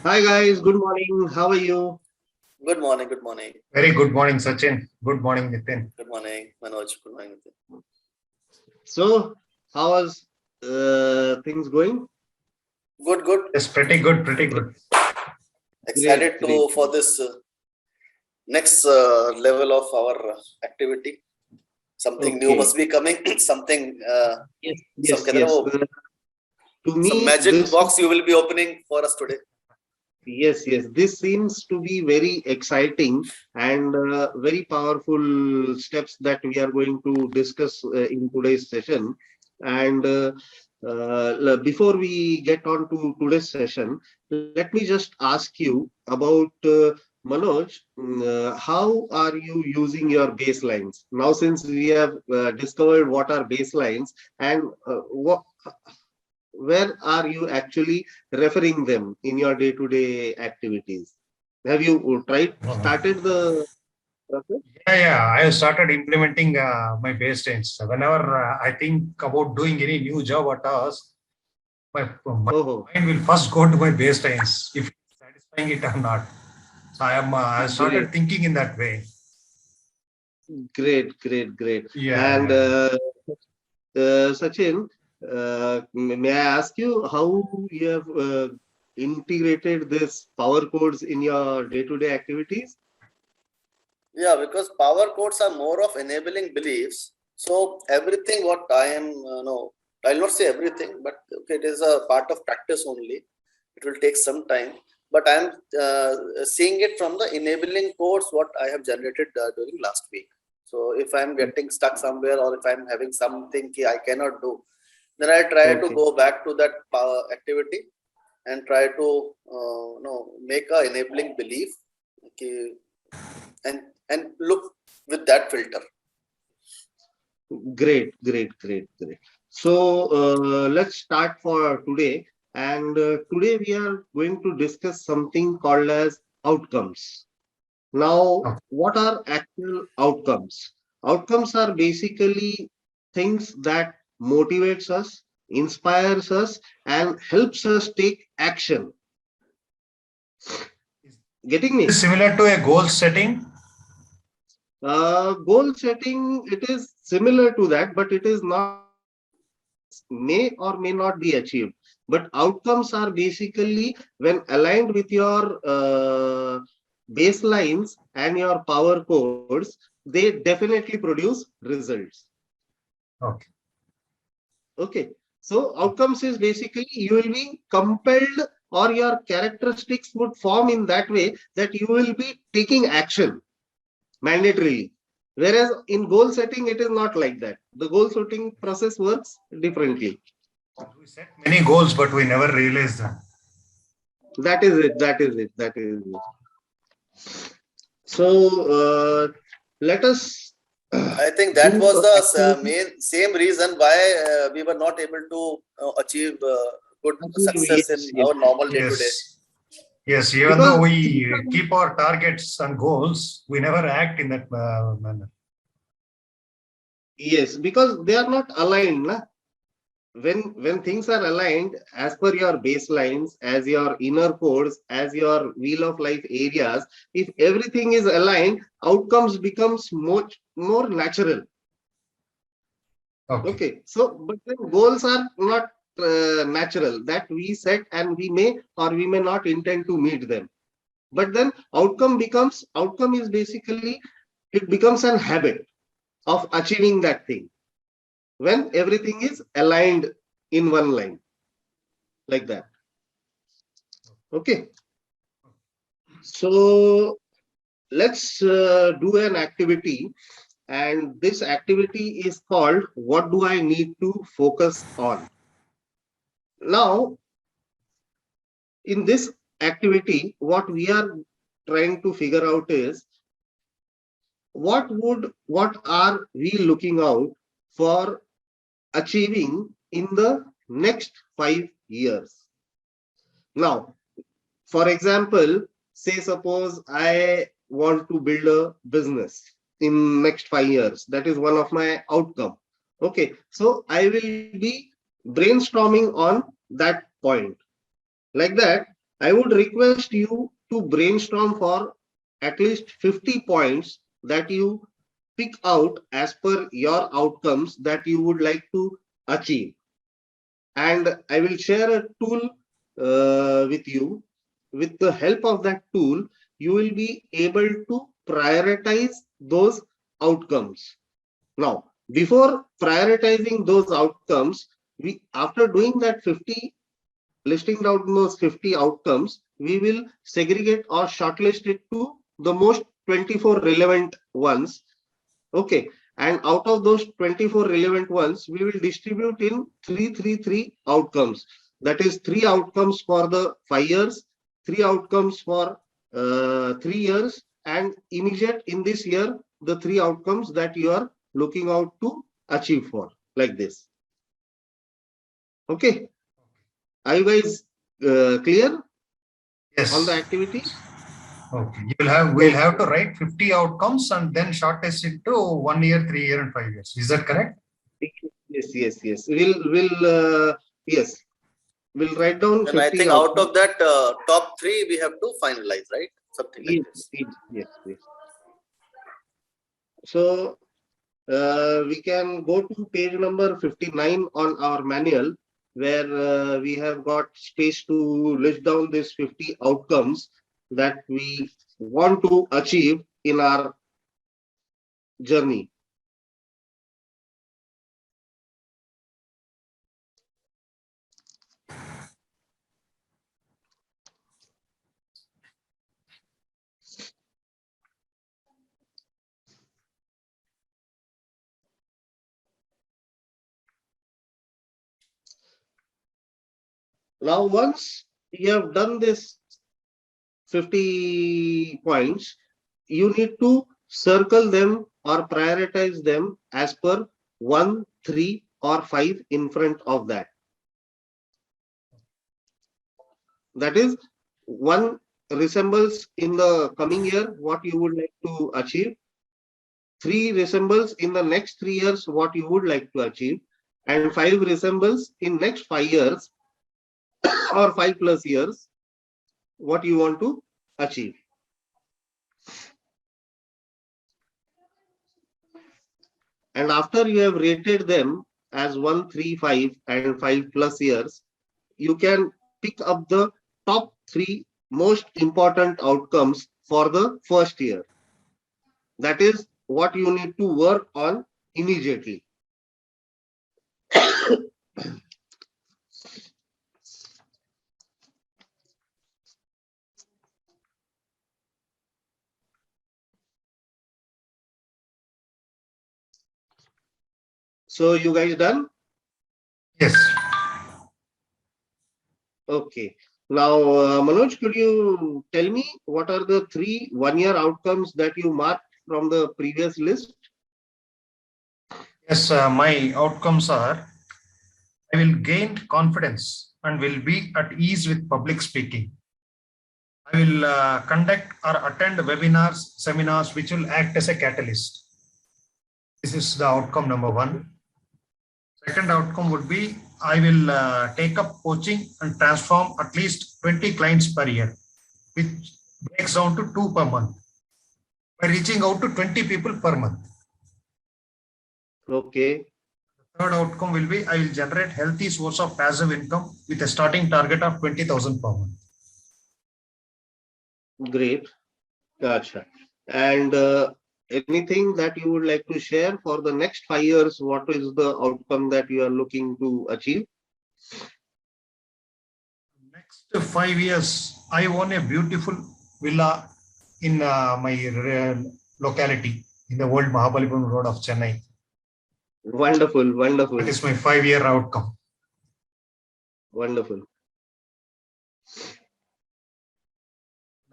Hi guys, good morning. How are you? Good morning, good morning, Very good morning, Sachin. Good morning, Nitin. good morning, Manoj. Good morning. So, how was things going? Good, good. Yes, pretty good, pretty good. Great, Excited great. to for this next level of our activity. Something new Okay. must be coming. Something Yes, some yes, कहते हैं ना yes. वो To some me, magic box you will be opening for us today. yes. This seems to be very exciting and very powerful steps that we are going to discuss in today's session. And before we get on to today's session, let me just ask you about Manoj. How are you using your baselines now? Since we have discovered what are baselines and where are you actually referring them in your day-to-day activities? Have you started the process? I have started implementing my baselines. Whenever I think about doing any new job or task, my Oh, mind will first go to my baselines, if it's satisfying it or not. So I great, started thinking in that way. great. Yeah, And yeah. Sachin, may I ask you how you have integrated this power codes in your day-to-day activities? Yeah, because power codes are more of enabling beliefs. So everything what I am, I'll not say everything, but okay, it is a part of practice only. It will take some time, but I am seeing it from the enabling codes what I have generated during last week. So if I am getting stuck somewhere or if I am having something I cannot do, then I try to Okay, go back to that activity and try to make a enabling belief okay, and look with that filter. great. So let's start for today. And today we are going to discuss something called as outcomes. Now, Okay. what are actual outcomes? Outcomes are basically things that motivates us, inspires us, and helps us take action. Getting Is this me? similar to a goal setting? Goal setting, it is similar to that, but it is not may or may not be achieved. But outcomes are basically when aligned with your baselines and your power codes, they definitely produce results. Okay. Okay. So outcomes is basically you will be compelled or your characteristics would form in that way that you will be taking action mandatorily. Whereas in goal setting, it is not like that. The goal setting process works differently. We set many goals, but we never realize them. That is it. That is it. So let us I think that do was a the activity. main same reason why we were not able to achieve good success in our normal day to day. Yes. Yes, even though Because things we are, keep our targets and goals, we never act in that manner. yes, because they are not aligned. Na? When things are aligned as per your baselines, as your inner codes, as your wheel of life areas, if everything is aligned, outcomes becomes more natural. Okay. Okay, so but then goals are not natural that we set and we may or we may not intend to meet them. But then outcome is basically it becomes an habit of achieving that thing when everything is aligned in one line like that. Okay, so let's do an activity, and this activity is called what do I need to focus on. Now in this activity, what we are trying to figure out is what are we looking out for achieving in the next 5 years. Now, for example, say suppose I want to build a business in next 5 years. That is one of my outcome. Okay, so I will be brainstorming on that point like that. I would request you to brainstorm for at least 50 points that you pick out as per your outcomes that you would like to achieve. And I will share a tool with you. With the help of that tool, you will be able to prioritize those outcomes. Now, before prioritizing those outcomes, we after doing that 50, listing down those 50 outcomes, we will segregate or shortlist it to the most 24 relevant ones. Okay. And out of those 24 relevant ones, we will distribute in 3 outcomes. That is 3 outcomes for the 5 years, 3 outcomes for 3 years, and immediate in this year, the 3 outcomes that you are looking out to achieve for, like this. Okay. Are you guys clear Yes. on the activity? Okay. We'll have to write 50 outcomes and then shortlist it to 1 year, 3 year, and 5 years. Is that correct? Yes. Yes. We'll write down And I 50 think out outcomes. of that top 3, we have to finalize, right? Something like this. Yes. So we can go to page number 59 on our manual, where we have got space to list down these 50 outcomes that we want to achieve in our journey. Now, once you have done this 50 points, you need to circle them or prioritize them as per 1, 3, or 5 in front of that. That is, 1 resembles in the coming year what you would like to achieve, 3 resembles in the next 3 years what you would like to achieve, and 5 resembles in next 5 years or 5 plus years what you want to achieve. And after you have rated them as 1, 3, 5 and 5 plus years, you can pick up the top 3 most important outcomes for the first year. That is what you need to work on immediately. So you guys done? Yes. Okay. Now, Manoj, could you tell me what are the 3 1-year outcomes that you marked from the previous list? Yes, my outcomes are: I will gain confidence and will be at ease with public speaking. I will conduct or attend webinars, seminars, which will act as a catalyst. This is the outcome number 1. Second outcome would be I will take up coaching and transform at least 20 clients per year, which breaks down to 2 per month, by reaching out to 20 people per month. Okay. Third outcome will be I will generate healthy source of passive income with a starting target of 20,000 per month. Great. Gotcha. And anything that you would like to share for the next 5 years? What is the outcome that you are looking to achieve? Next 5 years, I own a beautiful villa in my locality in the old Mahabalipuram road of Chennai. Wonderful. That is my 5-year outcome. Wonderful.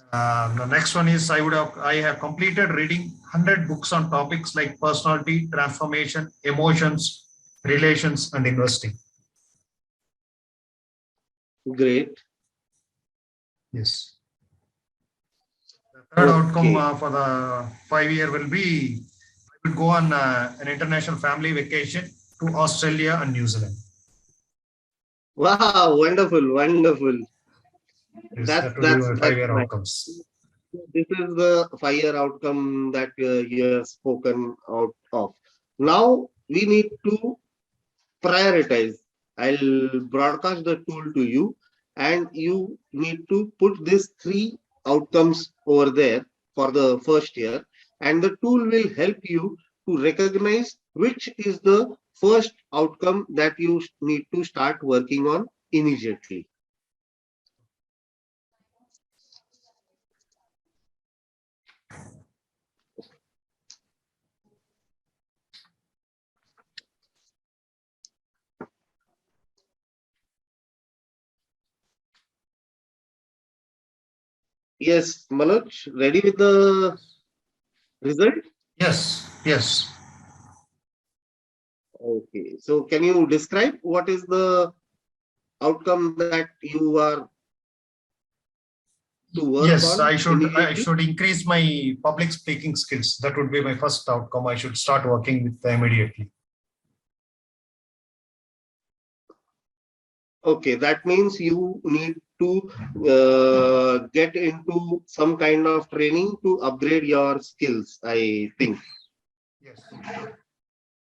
The next one is I have completed reading 100 books on topics like personality, transformation, emotions, relations, and investing. Great. Yes. The third Okay. outcome for the 5-year will be I will go on an international family vacation to Australia and New Zealand. Wow, wonderful. Yes, That's that would be my that's 5-year nice. outcomes. This is the 5-year outcome that you have spoken out of. Now we need to prioritize. I'll broadcast the tool to you, and you need to put these 3 outcomes over there for the first year, and the tool will help you to recognize which is the first outcome that you need to start working on immediately. Yes, Manoj, ready with the result? Yes, yes. Okay, so can you describe what is the outcome that you are to work Yes, on I immediately? should increase my public speaking skills. That would be my first outcome. I should start working with them immediately. Okay, that means you need to get into some kind of training to upgrade your skills, I think. Yes.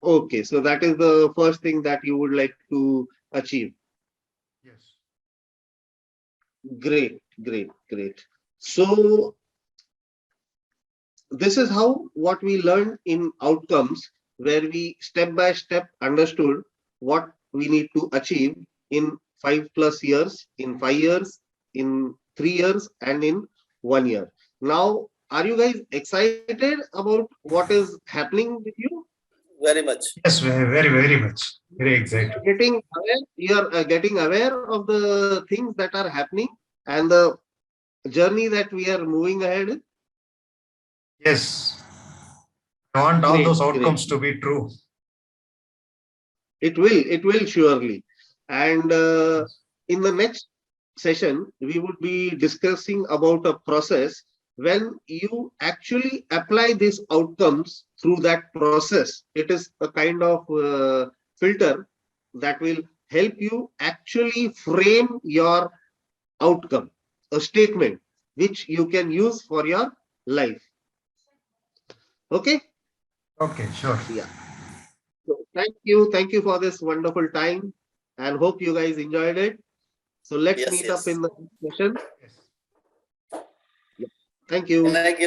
Okay, so that is the first thing that you would like to achieve. Yes. Great, great, great. So this is how what we learned in outcomes, where we step by step understood what we need to achieve in 5+ years, in 5 years, in 3 years, and in 1 year. Now, are you guys excited about what is happening with you? Very much. Yes, very much. Very excited. You are getting aware of the things that are happening and the journey that we are moving ahead. Yes. I want all Great, those great. outcomes to be true. It will surely. And in the next session, we would be discussing about a process when you actually apply these outcomes through that process. It is a kind of filter that will help you actually frame your outcome, a statement which you can use for your life. Okay? Okay, sure. Yeah. So thank you for this wonderful time, and hope you guys enjoyed it. So let's Yes, meet up yes. in the next session. Yes. Yeah. Thank Can you. I give